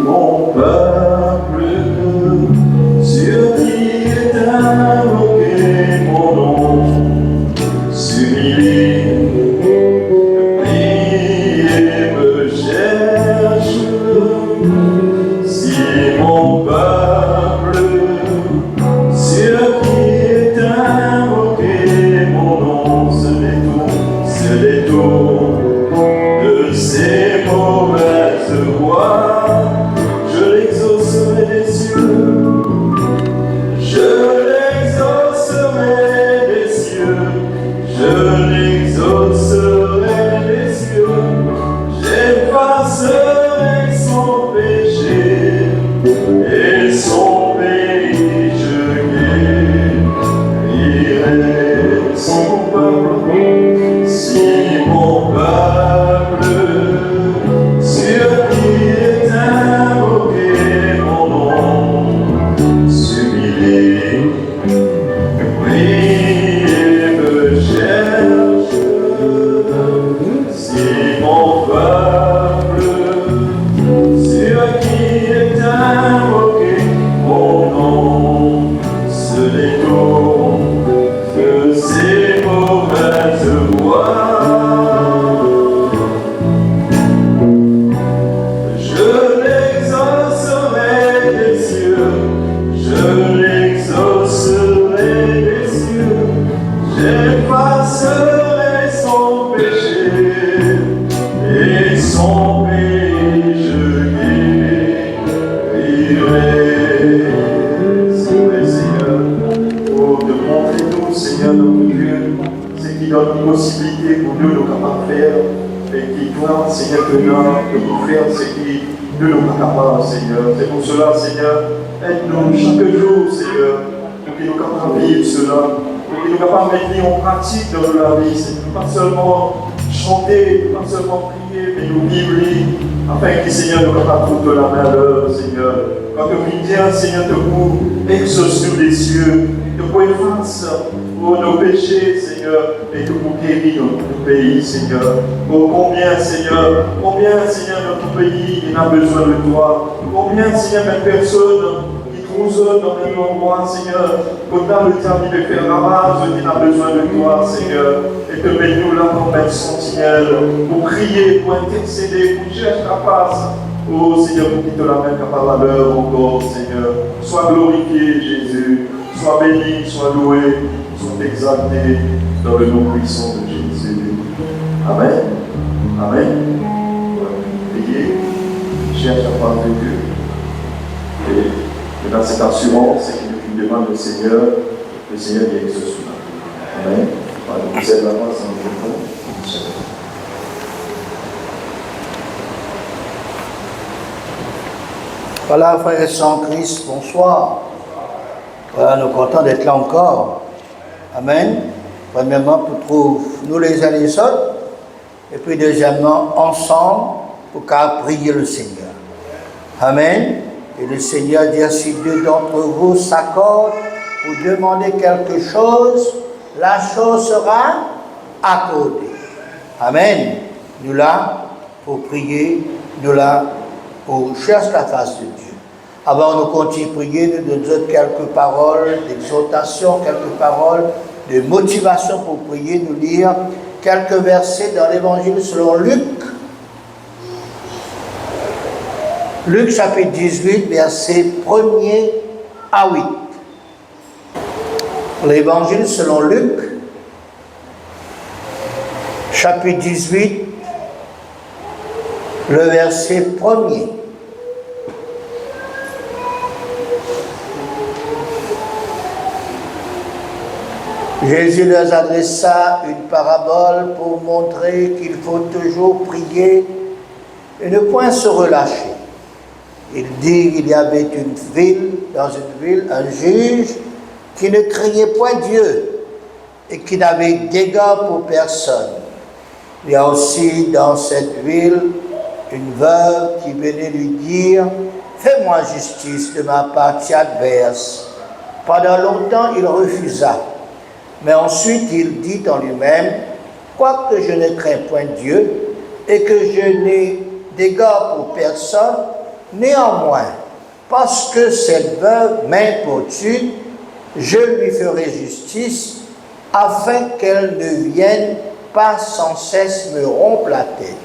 mon peuple, sur qui est invoqué mon nom, s'humilie, prie et me cherche. Si mon peuple, sur qui est invoqué mon nom, se détourne de ses mauvaises voies, je l'exaucerai des cieux. Je l'exaucerai des cieux. Je l'exaucerai des cieux. J'effacerai son péché et son pays je guérirai son peuple. Si mon peuple, sur qui est invoqué mon nom, s'humilie, prie et me cherche. Si mon peuple, sur qui est invoqué mon nom, se détourne de ses mauvaises voies, je l'exaucerai des cieux, je l'exaucerai des cieux, j'effacerai son péché et son pays je guérirai. C'est vrai, Seigneur, pour te montrer nous, Seigneur, notre Dieu, c'est qui donne une possibilité pour nous de capables de faire, et qui doit, Seigneur, que nous de faire ce qui nous sommes capables, Seigneur. C'est pour cela, Seigneur, aide-nous chaque jour, Seigneur, pour que nous capables de vivre cela, pour que nous capables de mettre en pratique dans la vie, Seigneur. Pas seulement chanter, pas seulement prier, mais nous vivre, afin que, Seigneur, nous capables de la main à l'œuvre, Seigneur. Quand nous prions, Seigneur, de vous, exauce-nous des cieux, de vous efface pour nos péchés, Seigneur, et de vous guérir notre pays, Seigneur. Oh, combien, Seigneur, notre pays il a besoin de toi. Combien, Seigneur, de personnes qui trouvent dans les endroits, Seigneur, pendant le temps de faire ravage, il a besoin de toi, Seigneur. Et te mets-nous là pour mettre sentinelle, pour crier, pour intercéder, pour chercher ta face. Oh Seigneur, pour qu'il te la mette à la valeur encore, Seigneur. Sois glorifié, Jésus. Sois béni, sois loué, sois exalté dans le nom puissant de Jésus. Amen. Amen. Priez, cherche la face de Dieu. Et dans cette assurance, c'est qu'il nous demande le Seigneur vient exaucer. Amen. Vous êtes là-bas, c'est un peu. Voilà, frères et sœurs en Christ, bonsoir. Voilà, nous sommes contents d'être là encore. Amen. Premièrement, pour trouver nous les uns les autres. Et puis deuxièmement, ensemble, pour qu'à prier le Seigneur. Amen. Et le Seigneur dit, si deux d'entre vous s'accordent pour demander quelque chose, la chose sera accordée. Amen. Nous là, pour prier, nous là, pour chercher la face de Dieu. Avant nous continuer à prier, nous donnons quelques paroles d'exhortation, quelques paroles de motivation pour prier, nous lire quelques versets dans l'évangile selon Luc. Luc chapitre 18, versets 1er à 8. L'évangile selon Luc, chapitre 18, le verset 1er. Jésus leur adressa une parabole pour montrer qu'il faut toujours prier et ne point se relâcher. Il dit qu'il y avait dans une ville, un juge qui ne craignait point Dieu et qui n'avait d'égard pour personne. Il y a aussi dans cette ville une veuve qui venait lui dire « Fais-moi justice de ma partie adverse ». Pendant longtemps, il refusa. Mais ensuite, il dit en lui-même « Quoique je ne crains point Dieu et que je n'ai d'égard pour personne, Néanmoins, parce que cette veuve m'importune, je lui ferai justice, afin qu'elle ne vienne pas sans cesse me rompre la tête.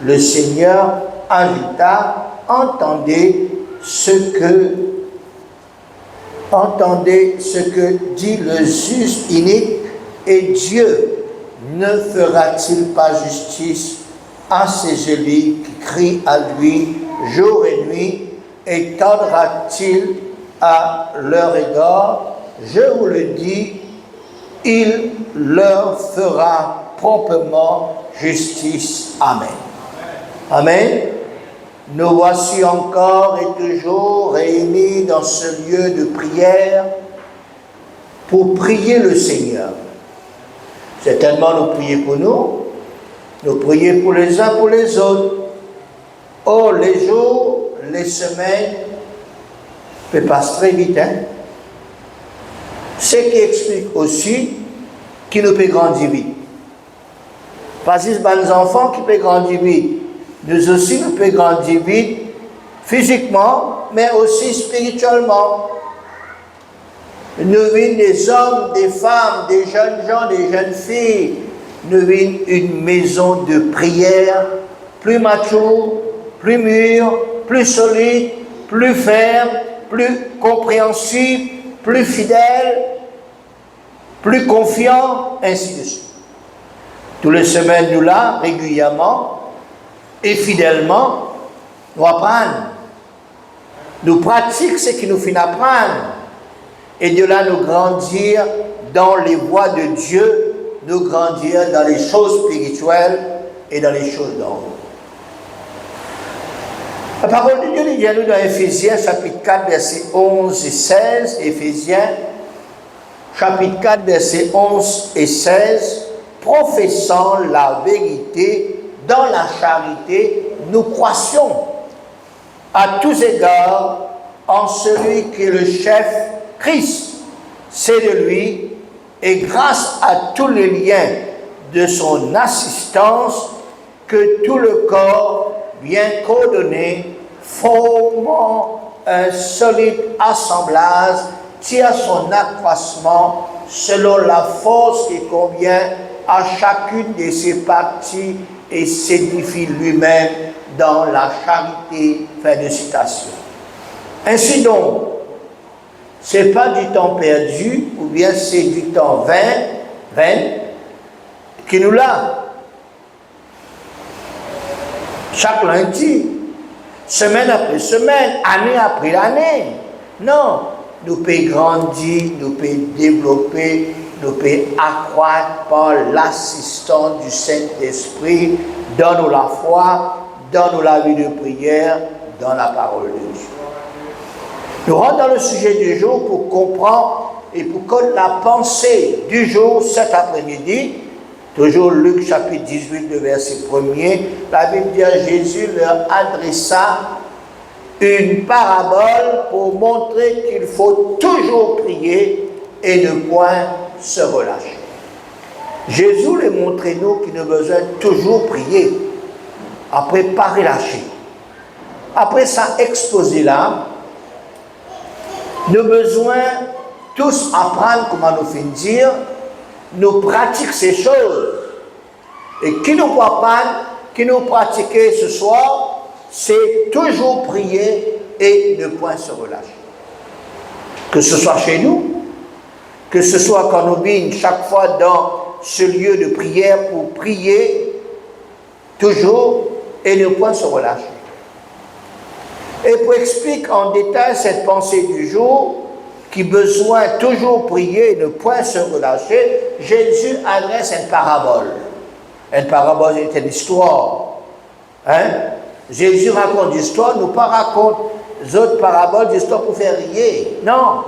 Le Seigneur ajouta, entendez ce que dit le juste inique, et Dieu ne fera-t-il pas justice à ses élus qui crient à lui jour et nuit, et tendra-t-il à leur égard? Je vous le dis, il leur fera promptement justice. Amen. Amen. Nous voici encore et toujours réunis dans ce lieu de prière pour prier le Seigneur. Certainement, nous prions pour nous prions pour les uns pour les autres. Oh, les jours, les semaines, peuvent passer très vite, hein? Ce qui explique aussi qu'il nous peut grandir vite. Parce que c'est les enfants qui peuvent grandir vite. Nous aussi, nous pouvons grandir vite, physiquement, mais aussi spirituellement. Nous vîmes des hommes, des femmes, des jeunes gens, des jeunes filles. Nous vîmes une maison de prière plus mature, plus mûre, plus solide, plus ferme, plus compréhensible, plus fidèle, plus confiant, ainsi de suite. Toutes les semaines, nous là, régulièrement et fidèlement, nous apprenons. Nous pratiquons ce qui nous fait apprendre. Et de là, nous grandir dans les voies de Dieu, nous grandir dans les choses spirituelles et dans les choses d'en haut. La parole de Dieu nous dit à nous dans Éphésiens chapitre 4, versets 11 et 16. Éphésiens chapitre 4, versets 11 et 16. Professant la vérité dans la charité, nous croissions à tous égards en celui qui est le chef, Christ. C'est de lui, et grâce à tous les liens de son assistance, que tout le corps, bien coordonné, formant un solide assemblage, tire son accroissement selon la force qui convient à chacune de ses parties et s'édifie lui-même dans la charité. Fin de citation. Ainsi donc, ce n'est pas du temps perdu, ou bien c'est du temps vain qui nous l'a. Chaque lundi, semaine après semaine, année après année. Non, nous pouvons grandir, nous pouvons développer, nous pouvons accroître par l'assistance du Saint-Esprit dans nous la foi, dans nous la vie de prière, dans la parole de Dieu. Nous rentrons dans le sujet du jour pour comprendre et pour connaître la pensée du jour cet après-midi. Toujours Luc chapitre 18, le verset 1er. La Bible dit à Jésus leur adressa une parabole pour montrer qu'il faut toujours prier et ne point se relâcher. Jésus les montrait nous qu'il a besoin de toujours prier, après pas relâcher. Après ça exposé là, nous avons besoin tous apprendre comment nous faire dire, nous pratiquons ces choses. Et qui nous peut apprendre, qui nous pratiquer ce soir, c'est toujours prier et ne point se relâcher. Que ce soit chez nous, que ce soit quand nous vîmes chaque fois dans ce lieu de prière pour prier, toujours et ne point se relâcher. Et pour expliquer en détail cette pensée du jour, qui besoin toujours prier et ne point se relâcher, Jésus adresse une parabole. Une parabole, c'est une histoire. Hein? Jésus raconte l'histoire, nous pas raconte les autres paraboles d'histoire pour faire rire. Non.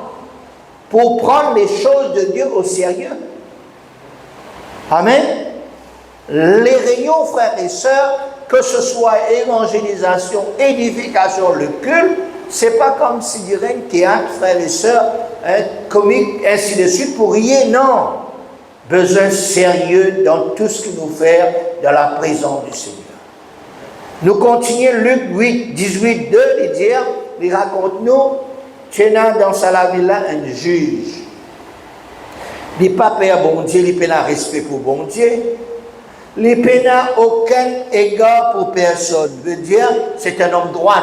Pour prendre les choses de Dieu au sérieux. Amen. Les réunions, frères et sœurs, que ce soit évangélisation, édification, le culte, c'est pas comme si dirait un théâtre, frères et sœurs, comique, ainsi de suite, pour rire, non. Besoin sérieux dans tout ce que nous faisons dans la présence du Seigneur. Nous continuons Luc 8, 18, 2, il dit, il raconte-nous, tu as dans sa ville là un juge. Il n'est pas père bon Dieu, il n'a pas respect pour bon Dieu. Il n'a aucun égard pour personne. Veut dire, c'est un homme droit,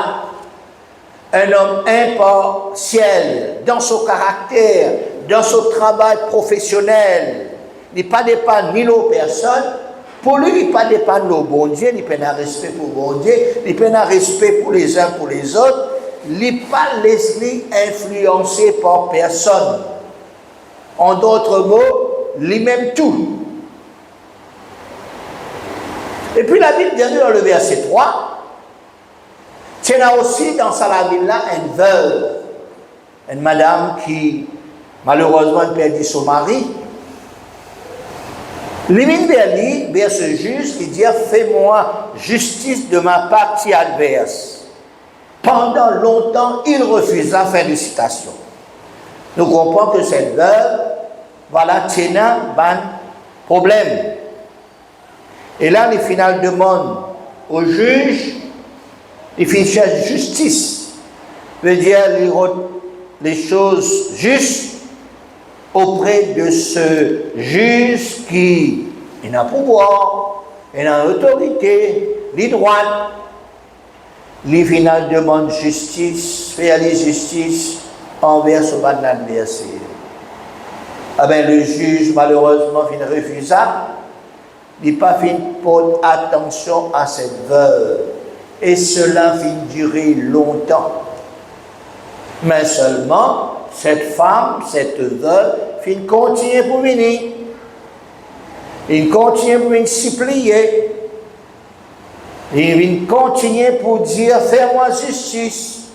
un homme impartial dans son caractère, dans son travail professionnel. Il n'est pas dépend ni aux personnes. Pour lui, il n'est pas dépend de bon Dieu, il n'a pas de respect pour bon Dieu, il n'a pas de respect pour les uns pour les autres. Il n'est pas laissé influencer par personne. En d'autres mots, lui-même tout. Et puis la Bible dit dans le verset 3, tu as aussi dans sa ville-là une veuve, une madame qui malheureusement a perdu son mari. L'imine vers ce juge qui dit, fais-moi justice de ma partie adverse. Pendant longtemps, il refusa, fin de citation. Nous comprenons que cette veuve, voilà, tient un problème. Et là, les finales demandent au juge, il fait justice, veut dire les choses justes auprès de ce juge qui a pouvoir, il a autorité, les droits. Les finales demandent justice, faire les justice envers son adversaire. Ah ben, le juge, malheureusement, refusa. Il n'a pas fait porter attention à cette veuve. Et cela finit durer longtemps. Mais seulement, cette femme, cette veuve, finit continuer pour venir. Il continue pour venir supplier. Il continue pour dire, fais-moi justice.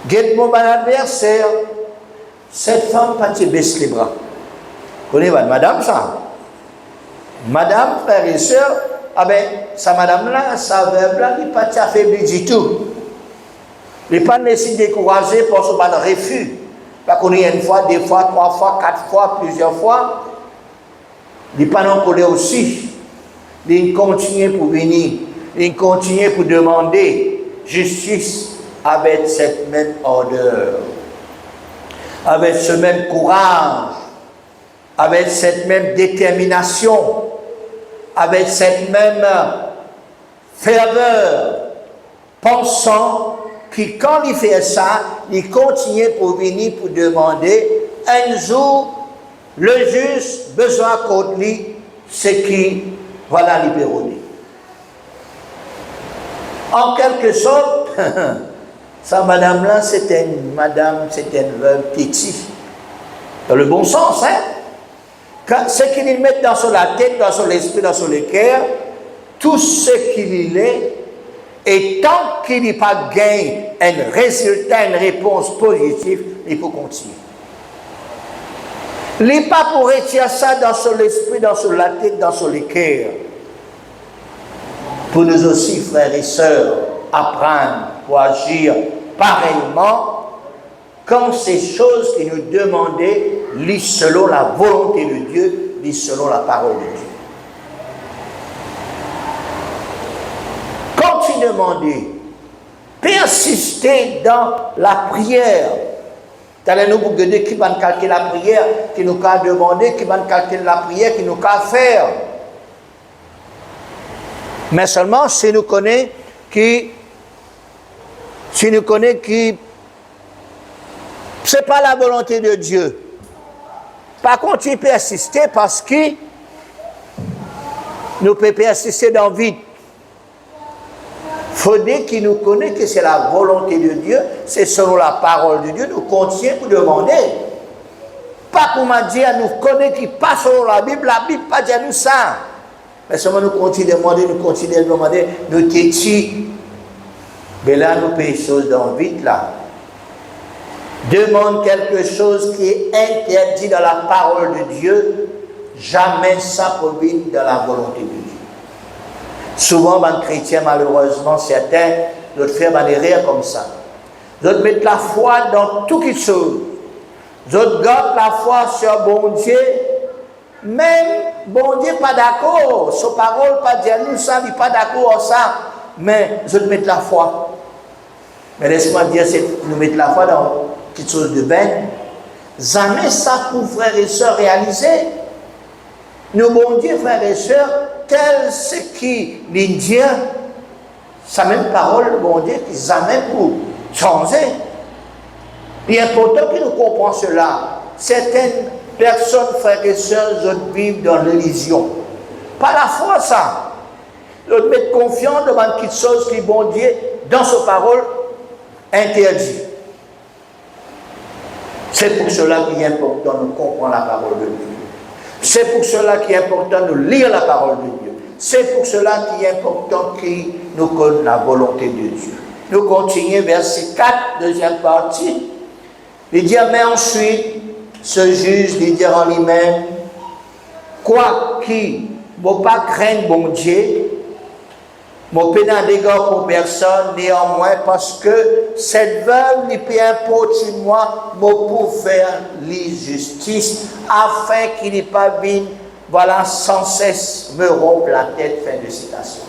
Guette-moi mon adversaire. Cette femme, pas te baisse les bras. Vous connaissez madame ça? Madame, frère et soeur, ah ben, sa madame-là, sa veuve-là, il n'est pas affaibli du tout. Il n'est pas laissé décourager pour ce pas de refus. Parce qu'on est une fois, deux fois, trois fois, quatre fois, plusieurs fois. Il n'est pas non collé aussi. Il continue pour venir. Il continue pour demander justice avec cette même ardeur, avec ce même courage, avec cette même détermination, avec cette même ferveur, pensant que quand il fait ça, il continue pour venir pour demander un jour, le juge besoin contre lui, ce qui va la libérer. En quelque sorte, sa madame-là, c'était une veuve pétie. Dans le bon sens, hein? Ce qu'il met dans son tête, dans son esprit, dans son cœur, tout ce qu'il est, et tant qu'il n'a pas gagné un résultat, une réponse positive, il faut continuer. Il n'est pas pour retirer ça dans son esprit, dans son tête, dans son cœur. Pour nous aussi, frères et sœurs, apprendre pour agir pareillement quand ces choses qui nous demandaient lisent selon la volonté de Dieu, lisent selon la parole de Dieu. Quand tu demandais, persister dans la prière. T'allais-nous pour dire qui va nous calculer la prière, qui nous a demandé, qui va nous calculer la prière, qui nous a faire. Mais seulement si nous connaissons qui c'est pas la volonté de Dieu. Par contre, il persister parce que nous pouvons persister dans le vide. Il faut dire qu'il nous connaît que c'est la volonté de Dieu, c'est selon la parole de Dieu, nous continuons pour demander. Pas pour m'a dire, nous connaît qui passe selon la Bible pas dire nous ça. Mais seulement nous continuons de demander, nous tétis. Mais là, nous payons des choses dans le vide, là. Demande quelque chose qui est interdit dans la parole de Dieu, jamais ça provient dans la volonté de Dieu. Souvent, les chrétiens, malheureusement, certains, d'autres font des rires comme ça. D'autres mettent la foi dans tout qui chose. D'autres gardent la foi sur bon Dieu. Même bon Dieu pas d'accord. Sa parole pas dire nous ça, il pas d'accord ça. mais je te mets la foi. Mais laisse-moi dire, c'est nous mettre la foi dans quelque chose de vain. Jamais ça pour frères et sœurs réaliser. Nous, bon Dieu, frères et sœurs, tel ce qui l'Indien, sa même parole, bon Dieu, qui jamais pour changer. Il est important que nous comprenions cela. Certaines personnes, frères et sœurs, vivent dans l'illusion. Pas la foi, ça. Ils mettent confiance devant quelque chose qui, bon Dieu, dans sa parole, interdit. C'est pour cela qu'il est important de comprendre la parole de Dieu. C'est pour cela qu'il est important de lire la parole de Dieu. C'est pour cela qu'il est important que nous connaissons la volonté de Dieu. Nous continuons verset 4, deuxième partie. Il dit, mais ensuite, ce juge, il dit en lui-même, quoi qu'il ne va pas craindre mon Dieu, mon pénal d'égard pour personne, néanmoins, parce que cette veuve n'est pas importe moi, pour faire l'injustice, afin qu'il n'ait pas vu, voilà, sans cesse me rompre la tête. Fin de citation.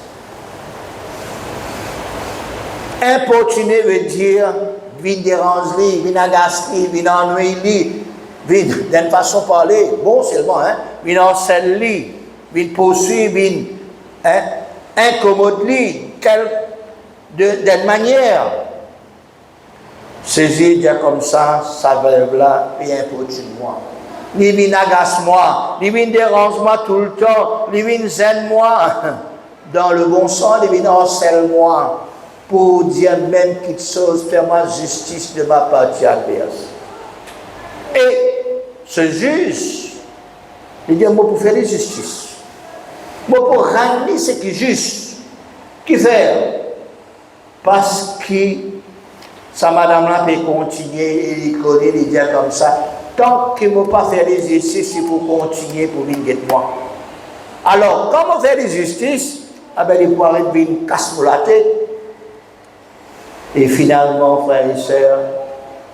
Importuner veut dire, vin déranger, vin agacer, vin ennuyer, vin d'une façon de parler, bon seulement, hein, vin enseigner, vin poursuivre, vin, hein, incommode-lui, d'une manière. Saisir, dire comme ça veuve-là, et importune-moi. Ni vin agace-moi, ni vin dérange-moi tout le temps, ni vin gêne-moi, dans le bon sens, ni vin harcèle-moi, pour dire même quelque chose, faire-moi justice de ma partie adverse. Et ce juge, il dit, moi pour faire la justice. Moi, pour rendre ce qui est juste, qui fait, parce que sa madame-là peut continuer, il connaît, il dit comme ça, tant qu'il ne m'a pas fait l'exercice, il faut continuer pour venir de moi. Alors, quand on fait l'exercice, il faut arrêter de casser la tête. Et finalement, frères et sœurs,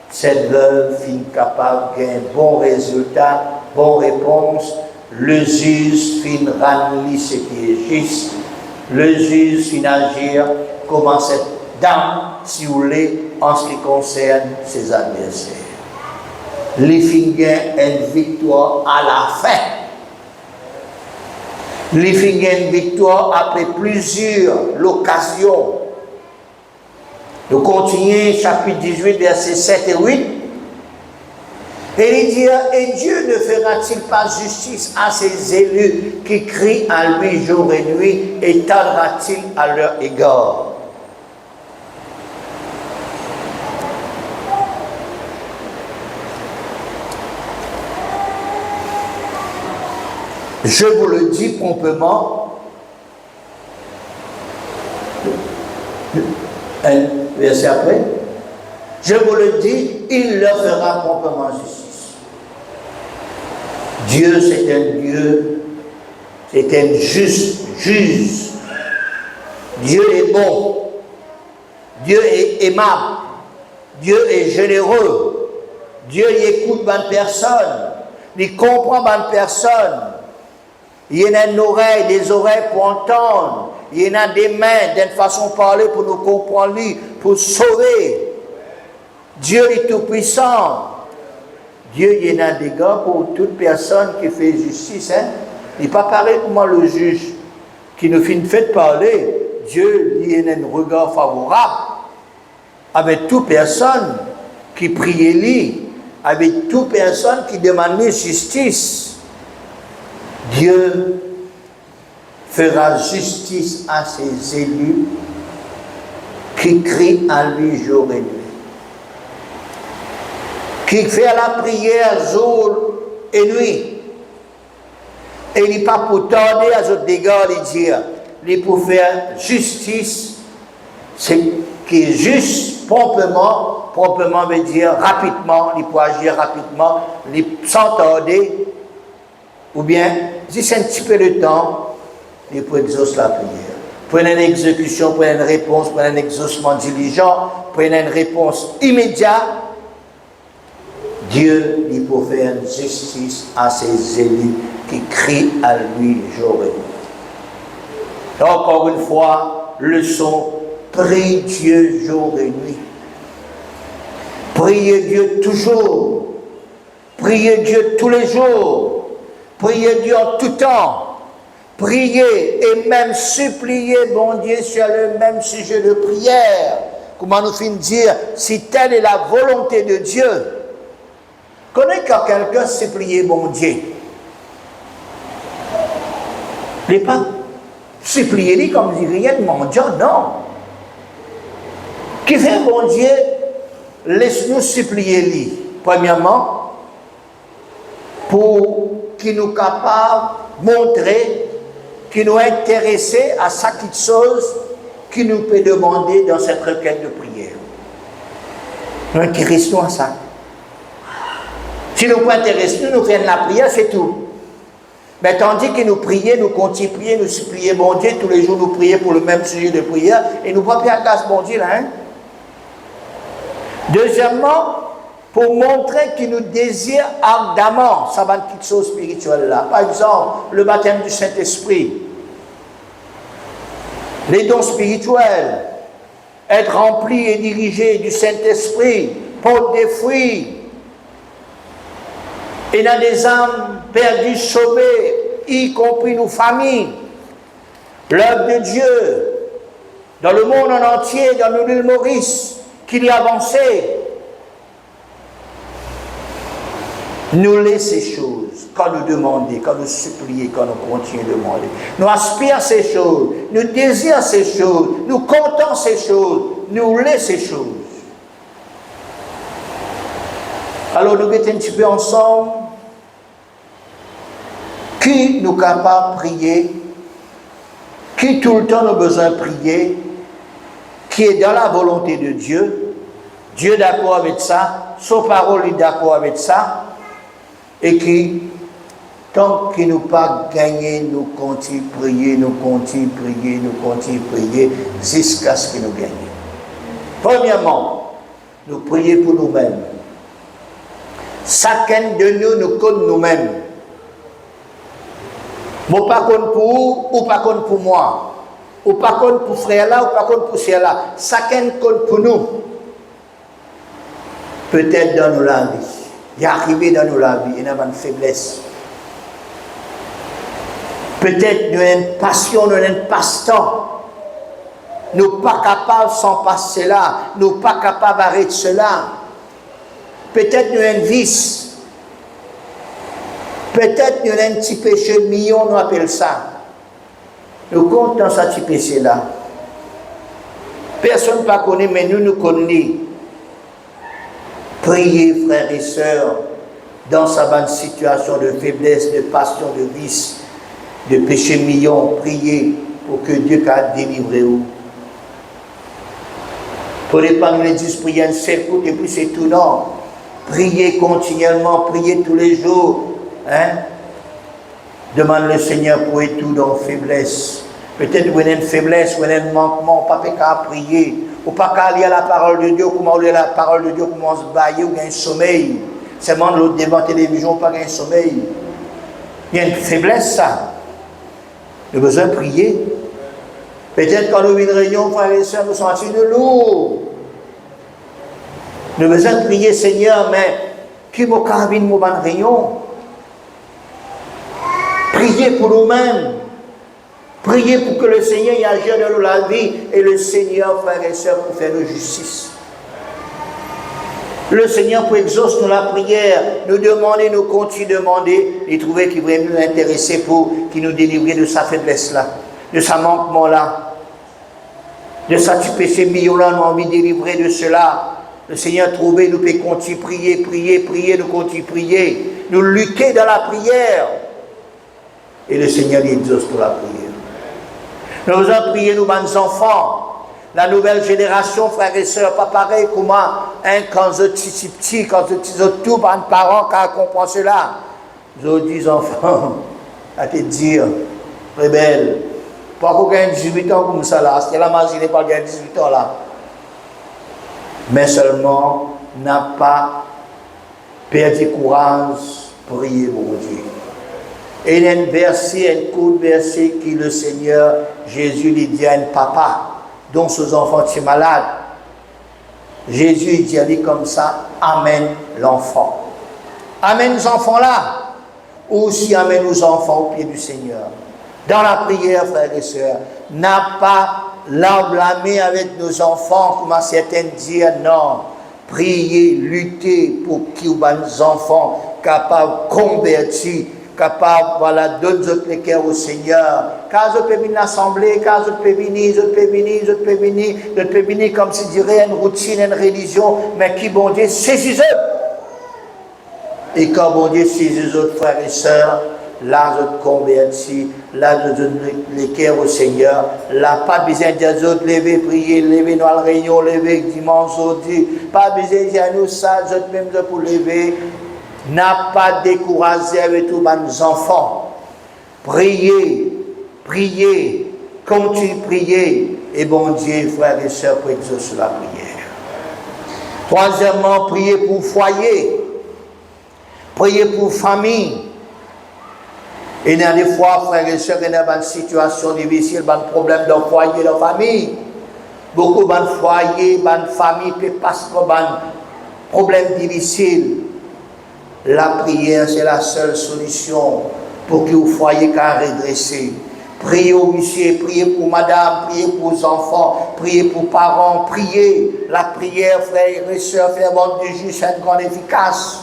cette veuve finit capable d'un bon résultat, bonne réponse. Le juge finit rendre ce qui est juste. Le juge finit agir comme cette dame, si vous voulez, en ce qui concerne ses adversaires. Les finit une victoire à la fin. Les finit une victoire après plusieurs occasions. Nous continuons, chapitre 18, versets 7 et 8. Et il dit, et Dieu ne fera-t-il pas justice à ses élus qui crient à lui jour et nuit, et tardera-t-il à leur égard? Je vous le dis promptement. Un verset après. Je vous le dis, il leur fera promptement justice. Dieu, c'est un Dieu, c'est un juste juge. Dieu est bon. Dieu est aimable. Dieu est généreux. Dieu il écoute bonne personne. Il comprend bonne personne. Il y en a une oreille, des oreilles pour entendre. Il y en a des mains, d'une façon de parler pour nous comprendre, lui, pour sauver. Dieu est tout-puissant. Dieu, il y en a des gars pour toute personne qui fait justice. Hein? Il n'est pas pareil comme le juge qui nous fait parler. Dieu, il y en a un regard favorable avec toute personne qui prie lui, avec toute personne qui demande justice. Dieu fera justice à ses élus qui crient à lui jour et nuit. Qui fait la prière jour et nuit. Et il n'est pas pour tarder à ce dégât de dire, il est pour faire justice, c'est qui est juste, promptement veut dire rapidement, il peut agir rapidement, sans tarder, ou bien, si c'est un petit peu de temps, il peut exaucer la prière. Prenez une exécution, prenez une réponse, prenez un exaucement diligent, prenez une réponse immédiate. Dieu, il peut faire justice à ses élus qui crient à lui jour et nuit. Encore une fois, leçon prie Dieu jour et nuit. Priez Dieu toujours. Priez Dieu tous les jours. Priez Dieu en tout temps. Priez et même suppliez, bon Dieu, sur le même sujet de prière. Comment nous finissons dire, si telle est la volonté de Dieu. Connais quand quelqu'un supplie, bon Dieu. Il n'est pas supplier comme dit rien de mendiant, non. Qui fait, bon Dieu, laisse-nous supplier lui. Premièrement, pour qu'il nous capable de montrer, qu'il nous intéressé à chaque chose qu'il nous peut demander dans cette requête de prière. Nous intéressons à ça. Si nous ne intéressons, nous faisons la prière, c'est tout. Mais tandis que nous prions, nous continuons à prier, nous supplions bon Dieu, tous les jours nous prions pour le même sujet de prière, et nous ne pouvons pas grâce bon Dieu là. Hein? Deuxièmement, pour montrer qu'il nous désire ardemment, ça va être quelque chose spirituel là. Par exemple, le baptême du Saint-Esprit, les dons spirituels, être rempli et dirigé du Saint-Esprit, porte des fruits, et dans des âmes perdues, sauvées, y compris nos familles, l'œuvre de Dieu, dans le monde en entier, dans l'île Maurice, qu'il y a avancé. Nous laissons ces choses, quand nous demandons, quand nous supplions, quand nous continuons de demander. Nous aspirons ces choses, nous désirons ces choses, nous comptons ces choses, nous laissons ces choses. Alors nous mettons un petit peu ensemble. Qui nous capable de prier, qui tout le temps nous besoin de prier, qui est dans la volonté de Dieu, Dieu d'accord avec ça, son parole est d'accord avec ça, et qui, tant qu'il nous pas gagné, nous continuons à prier, nous continuons à prier, nous continuons à prier, jusqu'à ce que nous gagnions. Premièrement, nous prions pour nous-mêmes. Chacun de nous, nous connaît nous-mêmes. Moi, pas contre pour vous, ou pas contre pour moi. Ou pas contre pour frère là, ou pas contre pour frère là. Chacun compte pour nous. Peut-être dans nos la vie. Il y a arrivé dans nos la vie, il y a une faiblesse. Peut-être nous avons une passion, nous avons un passe-temps. Nous ne sommes pas capables sans passer là. Nous ne sommes pas capables d'arrêter cela. Peut-être nous avons un vice. Peut-être qu'il y a un petit péché de million, nous appelle ça. Nous comptons dans ce petit péché-là. Personne ne pas connaît, mais nous connaissons. Priez, frères et sœurs, dans sa bonne situation de faiblesse, de passion, de vice, de péché million. Priez pour que Dieu puisse délivrer vous. Prenez pas nous les 10 prières, s'écoute et puis c'est tout, non. Priez continuellement, priez tous les jours. Hein? Demande le Seigneur pour tout dans faiblesse. Peut-être vous avez une faiblesse, vous avez un manquement, pas qu'à prier, ou pas qu'à lire la parole de Dieu, comment lire la parole de Dieu, comment se bailler, ou un sommeil. Seulement l'autre devant la télévision, pas un sommeil. Il y a une faiblesse, ça. Nous avons besoin de prier. Peut-être quand nous avons une réunion, frères et sœurs, nous sentons de lourd. Nous avons besoin de prier, Seigneur, mais qui m'a carabine mon bonne réunion? Priez pour nous-mêmes. Priez pour que le Seigneur y agisse dans la vie et le Seigneur, frères et sœurs, pour faire nos justice. Le Seigneur pour exaucer nous la prière, nous demander, nous continuer de demander, et trouver qu'il va nous intéresser pour qu'il nous délivre de sa faiblesse-là, de sa manquement-là, de sa petit péché million-là, nous avons envie de délivrer de cela. Le Seigneur trouver, nous peut continuer prier, prier, prier, nous continuer prier, nous lutter dans la prière. Et le Seigneur exauce pour la prière. Nous avons prié nos bonnes enfants, la nouvelle génération, frères et sœurs, pas pareil comme quand je suis petit, quand je suis tout, par un parent qui comprend cela. Nous avons dit enfants, à te dire, rebelle, pas qu'on gagne 18 ans comme ça là, c'est la magie n'est pas gagné 18 ans là. Mais seulement, n'a pas perdu courage, prier pour Dieu. Et il y a un verset, un court verset qui le Seigneur Jésus lui dit à un papa dont ses enfants sont malades. Jésus dit comme ça, amène l'enfant. Amène les enfants là, ou aussi amène nos enfants au pied du Seigneur. Dans la prière, frères et sœurs, n'a pas l'emblâmer avec nos enfants, comme certains disent, non. Priez, luttez pour qu'ils nos enfants capables de convertir, capables, voilà, d'autres les cœurs au Seigneur. Car je peux venir l'assemblée, car je peux venir, comme si dirait une routine, une religion, mais qui, bon Dieu, saisis eux. Et quand bon Dieu saisit autres frères et sœurs, là je convertis, là je donne les cœurs au Seigneur, là pas besoin des autres lever, prier, lever dans la réunion, lever dimanche, aujourd'hui, pas besoin de dire nous ça, je même pour lever, n'a pas découragé avec tous nos enfants. Priez, priez, continuez de prier, et bon Dieu, frères et sœurs, pour exaucer la prière. Troisièmement, priez pour foyer. Priez pour famille. Et dans des fois, frères et sœurs, il y a une situation difficile, un problème de foyer, de famille. Beaucoup de foyers, de famille, peuvent passer par un problème difficile. La prière, c'est la seule solution pour que le foyer soit redressé. Priez au monsieur, priez pour madame, priez pour les enfants, priez pour les parents, priez. La prière, frères et sœurs, fervente du juste, est grande efficace.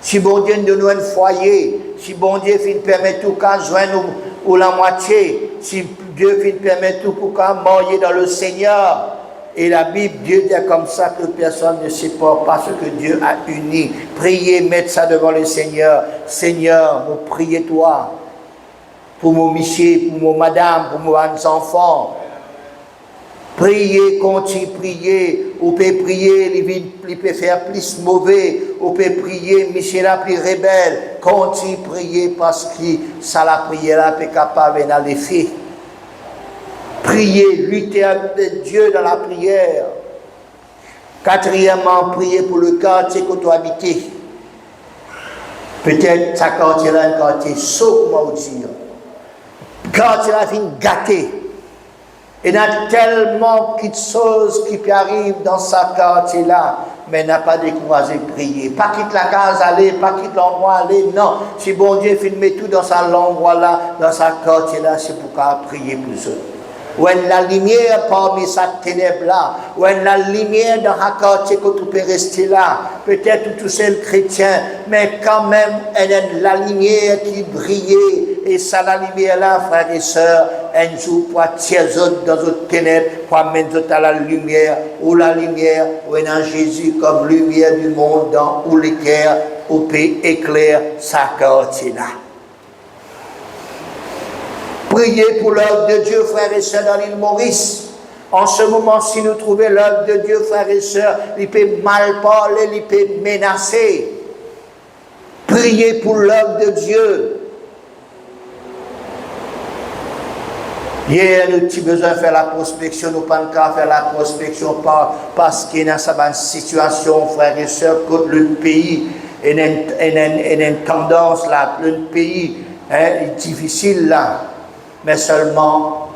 Si bon Dieu nous donne un foyer, si bon Dieu permet tout qu'à joindre ou la moitié, si Dieu permet tout pour qu'à mourir dans le Seigneur. Et la Bible, Dieu dit comme ça que personne ne sépare pas ce que Dieu a uni. Priez, mettez ça devant le Seigneur. Seigneur, vous priez toi pour mon monsieur, pour mon madame, pour mes enfants. Priez, continuez, priez. Vous pouvez prier, il peut faire plus mauvais. Vous pouvez prier, Michel la plus rebelle. Continuez, prier parce que ça la prière est capable d'aller faire. Priez, luttez avec Dieu dans la prière. Quatrièmement, priez pour le quartier que tu habites. Peut-être ce quartier-là est un quartier sauf, moi vous dire. Quartier-là est gâté. Il y a tellement de choses qui arrivent dans ce quartier-là, mais n'a pas découragé de prier. Pas quitte la case aller, pas quitte l'endroit aller, non. Si bon Dieu met tout dans cet endroit-là, dans ce quartier-là, c'est pour prier pour eux. Où est la lumière parmi ces ténèbres-là, où est la lumière dans un quartier que tu peux rester là, peut-être tous ces chrétiens, mais quand même, elle est la lumière qui brillait, et ça, la lumière-là, frères et sœurs, un jour pour attirer dans les ténèbres, pour amener à la lumière, où la lumière, où est en Jésus comme lumière du monde, dans où les cœurs, où peut éclairer sa quartier-là. Priez pour l'œuvre de Dieu, frères et sœurs, dans l'île Maurice. En ce moment, si nous trouvons l'œuvre de Dieu, frères et sœurs, il peut mal parler, il peut menacer. Priez pour l'œuvre de Dieu. Hier, nous avons besoin de faire la prospection, nous n'avons pas faire la prospection parce qu'il y a une situation, frères et sœurs, contre le pays, et une tendance là, le pays est difficile là. Mais seulement,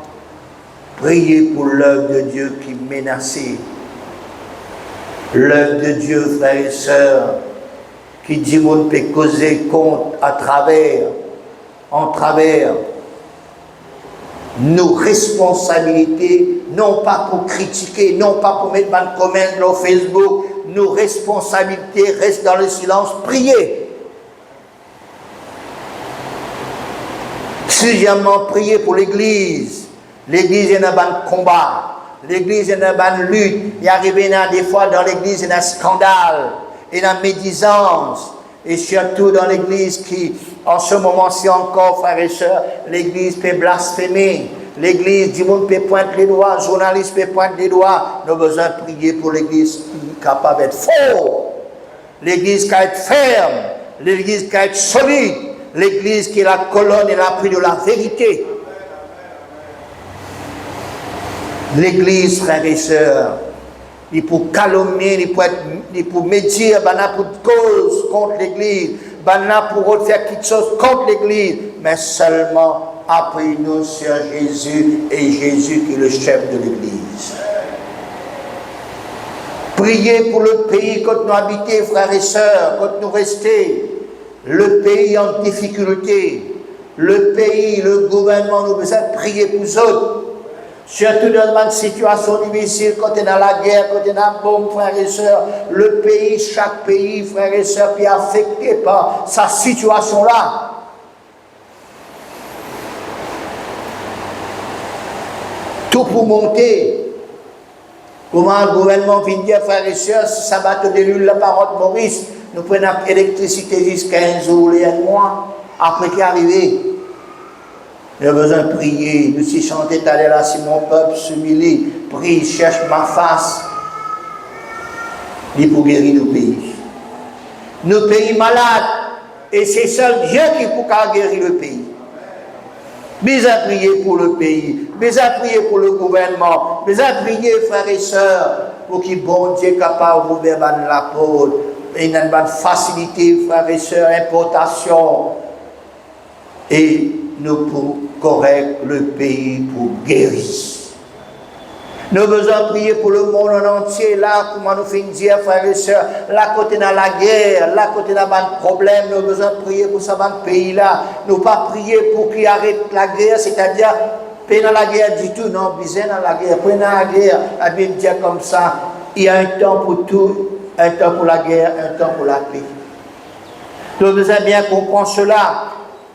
priez pour l'œuvre de Dieu qui est menacée. L'œuvre de Dieu, frères et sœurs, qui dit qu'on peut causer contre en travers nos responsabilités, non pas pour critiquer, non pas pour mettre un comment sur Facebook, nos responsabilités restent dans le silence, priez. Sixièmement, priez pour l'Église. L'Église est dans un combat. L'Église est dans une lutte. Il arrive des fois dans l'Église, il y a un scandale, il y a une médisance. Et surtout dans l'Église qui, en ce moment-ci encore, frères et sœurs, l'Église peut blasphémer. L'Église, du monde peut pointer les doigts, les journalistes peuvent pointer les doigts. Nous avons besoin de prier pour l'Église qui est capable d'être fort. L'Église qui va être ferme. L'Église qui va être solide. L'Église qui est la colonne et l'appui de la vérité. L'Église, frères et sœurs, il faut calomnier, il faut médire, pour cause contre l'Église, pour faire quelque chose contre l'Église, mais seulement appuyons-nous sur Jésus et Jésus qui est le chef de l'Église. Priez pour le pays quand nous habitons, frères et sœurs, quand nous restons, le pays en difficulté, le pays, le gouvernement, nous besoin de prier pour eux autres. Surtout dans une situation difficile, quand on est dans la guerre, quand on est dans la bombe, frères et sœurs, le pays, chaque pays, frères et sœurs, qui est affecté par sa situation-là. Tout pour monter. Comment le gouvernement vient dire, frères et sœurs, si ça va te déluler la parole de Maurice, nous prenons l'électricité jusqu'à 15 jours et un mois, après qu'il est arrivé. J'ai besoin de prier. Nous si chanter d'aller là, si mon peuple s'humilie, prie, cherche ma face. Il pour guérir nos pays. Nos pays malades. Et c'est seul Dieu qui peut guérir le pays. Besoin de prier pour le pays. Besoin de prier pour le gouvernement. Besoin de prier, frères et sœurs, pour qu'il bon Dieu capable d'ouvrir la porte. Et il y a une facilité, frères et sœurs, importation. Et nous pour correcter le pays pour guérir. Nous avons besoin de prier pour le monde en entier, là, comment nous finissons dire, frères et sœurs, là, côté dans la guerre, là, côté dans le problème, nous avons besoin de prier pour ce pays-là. Nous ne pas prier pour qu'il arrête la guerre, c'est-à-dire, pas dans la guerre du tout, non, bizarre dans la guerre, pas dans la guerre, la Bible dit comme ça, il y a un temps pour tout, un temps pour la guerre, un temps pour la paix. Nous avons besoin de bien comprendre cela.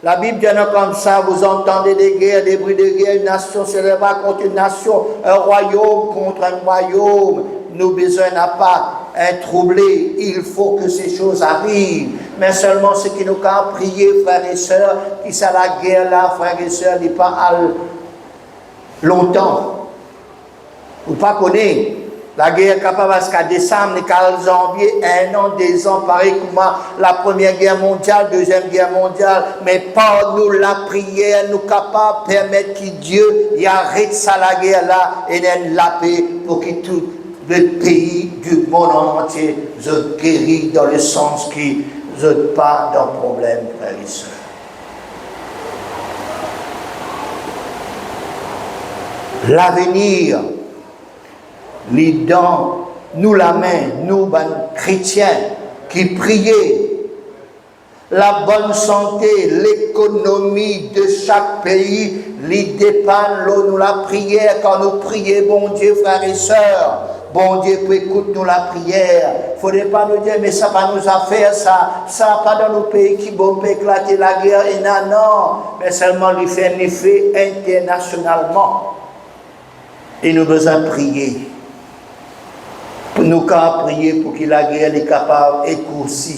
La Bible dit comme ça, vous entendez des guerres, des bruits de guerre, une nation se lèvera contre une nation, un royaume contre un royaume. Nous besoin n'a pas un troublé, il faut que ces choses arrivent. Mais seulement ce qui nous a prié, frères et sœurs, qui c'est la guerre là, frères et sœurs, n'est pas à longtemps. Vous ne connaissez pas. La guerre est capable jusqu'à décembre, jusqu'à janvier, 1 an, 2 ans, pareil comme la première guerre mondiale, deuxième guerre mondiale. Mais par nous, la prière nous capable de permettre que Dieu y arrête ça la guerre là et donne la paix pour que tout le pays du monde entier se guérisse dans le sens qui ne pas dans problème, frères et sœurs. L'avenir. Les dents, nous la main, nous, ben, chrétiens, qui priaient, la bonne santé, l'économie de chaque pays, les dépend, nous la prière, quand nous prions, bon Dieu, frères et sœurs, bon Dieu, écoute-nous la prière. Il ne faudrait pas nous dire, mais ça va nous affaire, ça pas dans nos pays qui vont éclater la guerre, et non, mais seulement lui faire un effet internationalement. Et nous devons prier. Nous avons prié pour que la guerre est capable d'écourcir.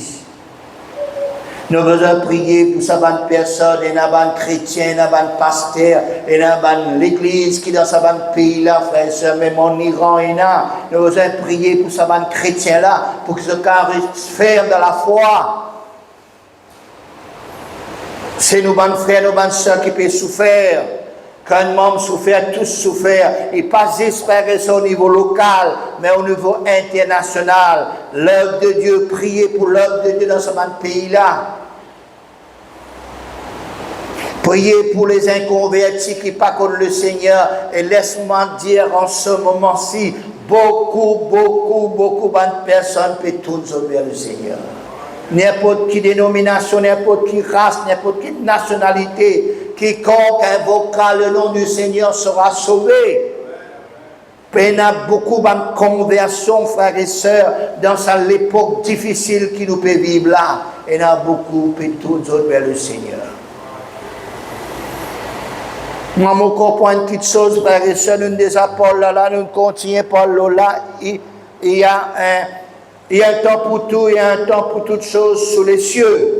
Nous avons besoin de prier pour ces personnes, et les chrétiens, les pasteurs, et l'église qui est dans ce pays-là, frères et sœurs, même en Iran, et là. Nous avons besoin de prier pour ces chrétiens-là, pour qu'ils soient fermes dans la foi. C'est nos frères, nos sœurs qui peuvent souffrir. Quand un membre souffert, tous souffert. Et pas juste, frères et sœurs, au niveau local, mais au niveau international. L'œuvre de Dieu, priez pour l'œuvre de Dieu dans ce pays-là. Priez pour les inconvertis qui pas contre le Seigneur. Et laisse-moi dire en ce moment-ci, beaucoup de personnes peuvent tourner vers le Seigneur. N'importe qui dénomination, n'importe qui race, n'importe qui nationalité, quiconque invoquera le nom du Seigneur sera sauvé. Il y a beaucoup de conversions, frères et sœurs, dans l'époque difficile qui nous peut vivre là. Il y en a beaucoup qui tournent vers le Seigneur. Moi, je comprends une petite chose, frères et sœurs, nous des apôtres là, nous continuons par là, il y a un temps pour tout, il y a un temps pour toutes choses sous les cieux.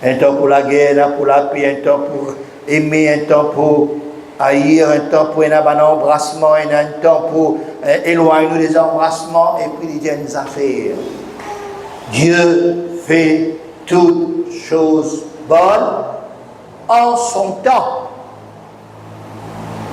Un temps pour la guerre, pour la paix, un temps pour aimer, un temps pour haïr, un temps pour un embrassement, un temps pour éloigner des embrassements et puis des affaires. Dieu fait toutes choses bonnes en son temps.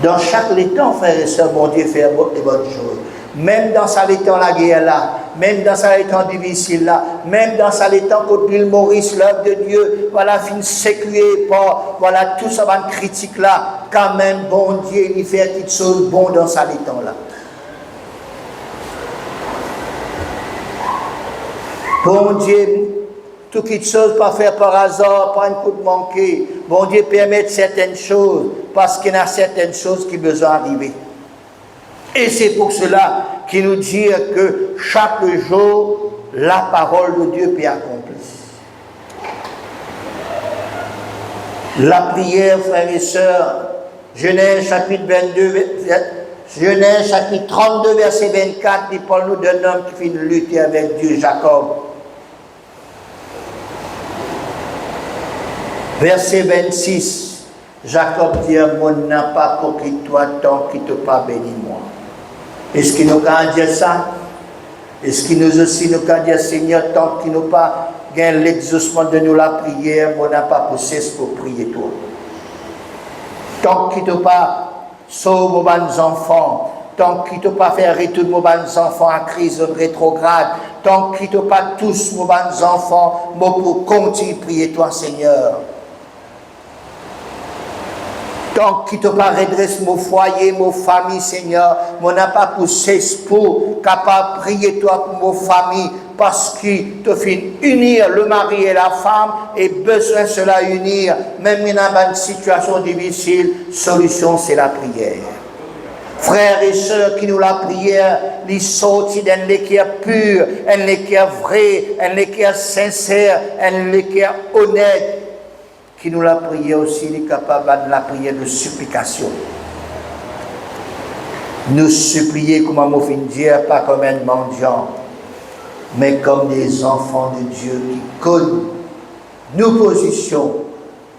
Dans chaque temps, frères et sœurs, bon Dieu fait des bonnes choses. Même dans ça temps la guerre là, même dans ça temps difficile là, même dans ça temps contre l'île Maurice, l'œuvre de Dieu, voilà, fin séculier par, voilà, tout ça va critique là, quand même, bon Dieu, il fait quelque chose de bon dans ça temps là. Bon Dieu, tout quelque chose pas faire par hasard, pas un coup de manquer. Bon Dieu permet certaines choses, parce qu'il y a certaines choses qui besoin d'arriver. Et c'est pour cela qu'il nous dit que chaque jour, la parole de Dieu peut accomplir. La prière, frères et sœurs, Genèse chapitre 32, verset 24, il parle nous d'un homme qui finit de lutter avec Dieu, Jacob. Verset 26, Jacob dit, mon n'a pas pour qui toi tant qu'il te pas béni moi. Est-ce qu'il nous a dit ça? Est-ce qu'il nous aussi nous a dit, Seigneur, tant qu'il nous pas gagne l'exaucement de nous la prière, mon n'a pas pour cesse pour prier toi. Tant qu'il ne pas sauve nos enfants, tant qu'il ne pas faire retourner nos enfants en crise rétrograde, tant qu'il ne pas tous nos enfants, moi pour continuer de prier toi, Seigneur. Tant qu'il ne pas redresse mon foyer, mon famille, Seigneur, mon n'a pas pour cesse pour capable de prier toi pour mon famille, parce qu'il te fait unir le mari et la femme, et besoin de cela unir, même dans une situation difficile, solution c'est la prière. Frères et sœurs, qui nous la prière, les sorties d'un équerre pur, un équerre vrai, un équerre sincère, un équerre honnête, qui nous la prière aussi, il est capable de la prière de supplication. Nous supplier, comme on vient de dire, pas comme un mendiant, mais comme des enfants de Dieu qui connaissent nos positions,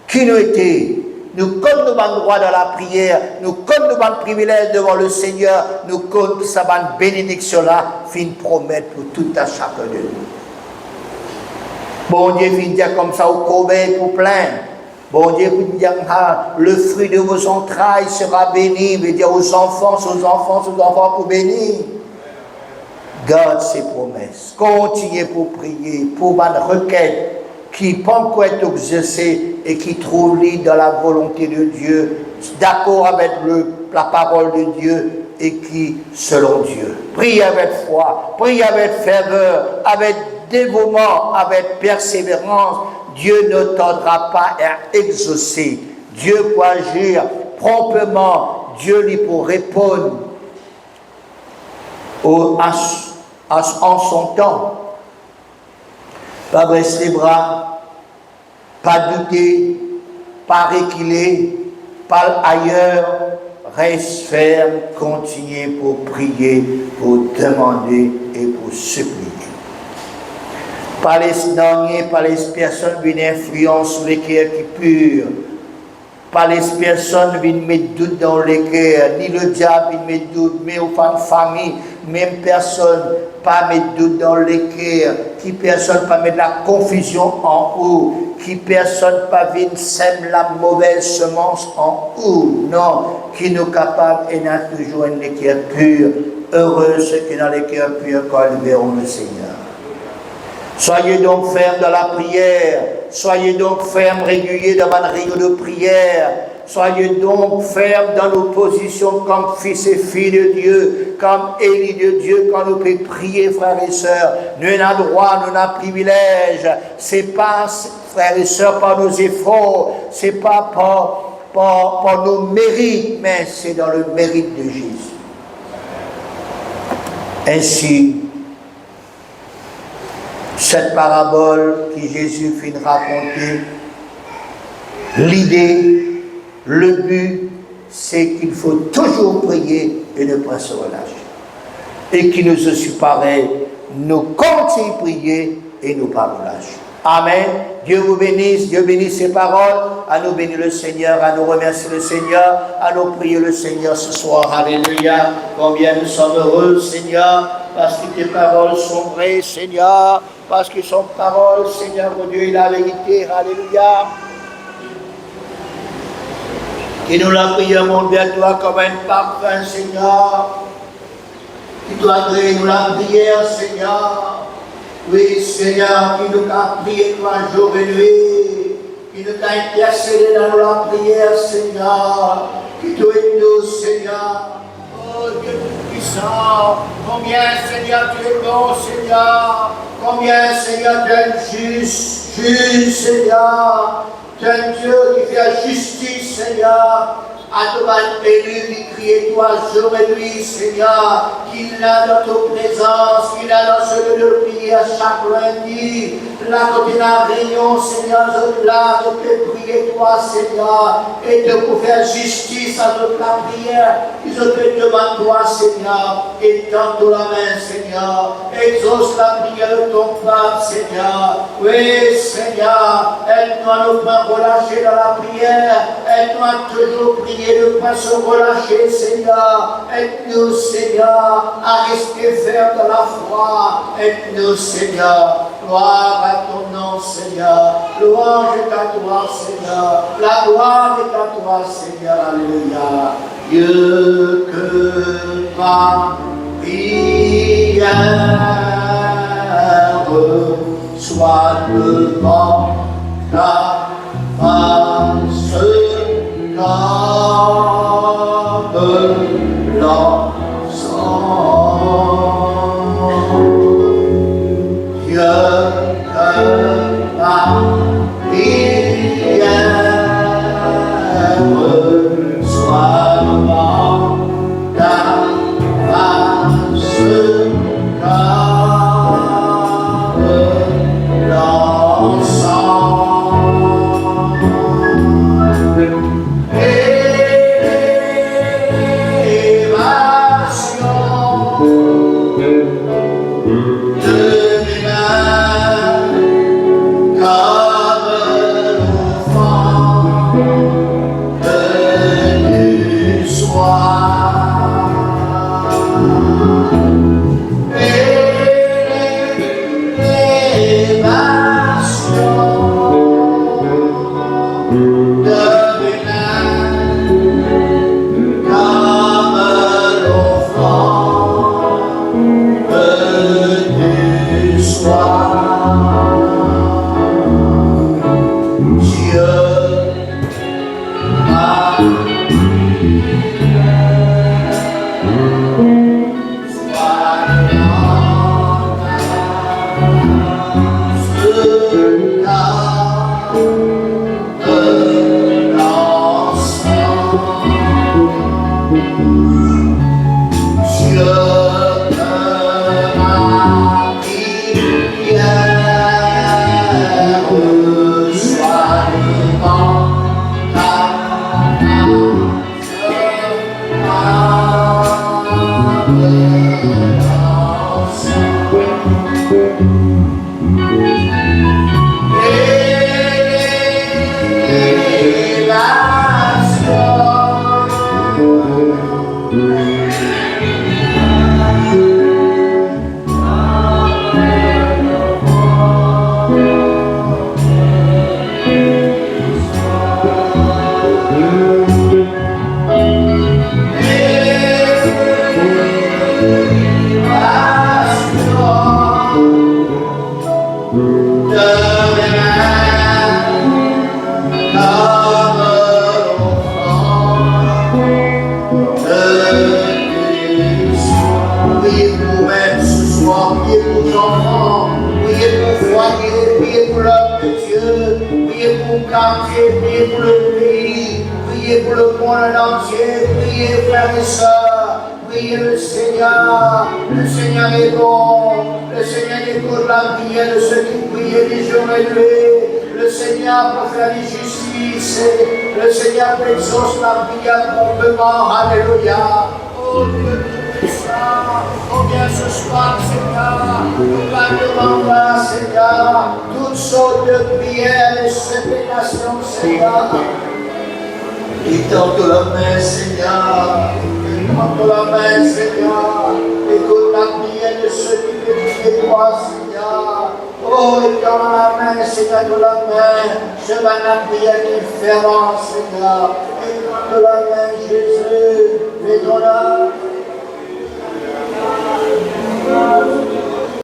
qui nous étaient, nous connaissons nos droits dans la prière, nous connaissons nos privilèges devant le Seigneur, nous connaissons sa bénédiction là, fin promettre pour tout à chacun de nous. Bon Dieu, fin dire comme ça, au couvert pour plein. Bon Dieu, vous dire, le fruit de vos entrailles sera béni, veut dire aux enfants pour bénir. Garde ses promesses. Continuez pour prier, pour ma requête qui peut encore être exaucée et qui trouve lit dans la volonté de Dieu, d'accord avec la parole de Dieu et qui, selon Dieu. Priez avec foi, priez avec ferveur, avec dévouement, avec persévérance. Dieu ne tardera pas à exaucer. Dieu peut agir promptement. Dieu lui pour répondre en son temps. Pas baisser les bras, pas douter, pas reculer, pas ailleurs. Reste ferme, continuez pour prier, pour demander et pour supplier. Pas les derniers, pas les personnes qui viennent influence sur les cœurs qui purs. Pas les personnes qui viennent mettre doute dans les cœurs, ni le diable qui met doute, mais aux femmes famille, même personne pas mettre doute dans les cœurs, qui personne pas mettre la confusion en haut, qui personne pas vient sème la mauvaise semence en haut, non, qui nous capable et n'a toujours un cœur pur. Heureux ceux qui ont les cœurs purs quand ils verront le Seigneur. Soyez donc fermes dans la prière, soyez donc fermes, réguliers dans votre réunion de prière, soyez donc fermes dans nos positions comme fils et filles de Dieu, comme élus de Dieu, quand nous pouvons prier, frères et sœurs. Nous avons droit, nous avons privilège. Ce n'est pas, frères et sœurs, par nos efforts, ce n'est pas par nos mérites, mais c'est dans le mérite de Jésus. Ainsi, cette parabole que Jésus finit de raconter, l'idée, le but, c'est qu'il faut toujours prier et ne pas se relâcher. Et qu'il nous aussi pareil, nous continuons à prier et nous pas relâcher. Amen. Dieu vous bénisse, Dieu bénisse ses paroles. À nous bénir le Seigneur, à nous remercier le Seigneur, à nous prier le Seigneur ce soir. Alléluia. Combien nous sommes heureux, Seigneur, parce que tes paroles sont vraies, Seigneur, parce que son parole, Seigneur, mon Dieu, est la vérité. Alléluia. qui nous la prions, mon Dieu, toi comme un parfum, Seigneur, qui doit créer nous la prière, Seigneur. Oui, Seigneur, qui nous a prié toi jour et nuit, qui nous a intercédé dans la prière, Seigneur, qui doit être nous, Seigneur. Oh Dieu tout-puissant, combien, Seigneur, tu es bon, Seigneur, combien, Seigneur, tu es juste, Seigneur, tu es un Dieu qui fait justice, Seigneur. À toi, élu qui crie toi jour et nuit, Seigneur, qu'il a dans ta présence, qu'il a dans ce lieu de prière chaque lundi. Là, quand il y a une réunion, Seigneur, là, de te prier toi, Seigneur, et de pour faire justice à toute la prière. Ils te demandent toi, Seigneur, étends-toi la main, Seigneur, exauce la prière de ton peuple, Seigneur. Oui, Seigneur, aide-nous à nous pas relâcher dans la prière, aide-nous à toujours prier. Et ne pas se relâcher, Seigneur. Aide-nous, Seigneur, à rester ferme dans la foi. Aide-nous, Seigneur. Gloire à ton nom, Seigneur. Louange est à toi, Seigneur. La gloire est à toi, Seigneur. Alléluia. Dieu, que ma prière soit devant ta face. Comme l'encens, Dieu que ma prière soit devant ta face comme l'encens. Alléluia. Oh Dieu tout-puissant, combien ce soir, Seigneur, nous va demander, Seigneur, toutes sortes de prières et supplications, Seigneur. Étends la main, Seigneur. Étends la main, Seigneur. Écoute la prière de ceux qui te prient, toi, Seigneur. Oh, étends la main, Seigneur, de la main. Je vais la prière différente, Seigneur. de la main, Jésus, fais ton âme.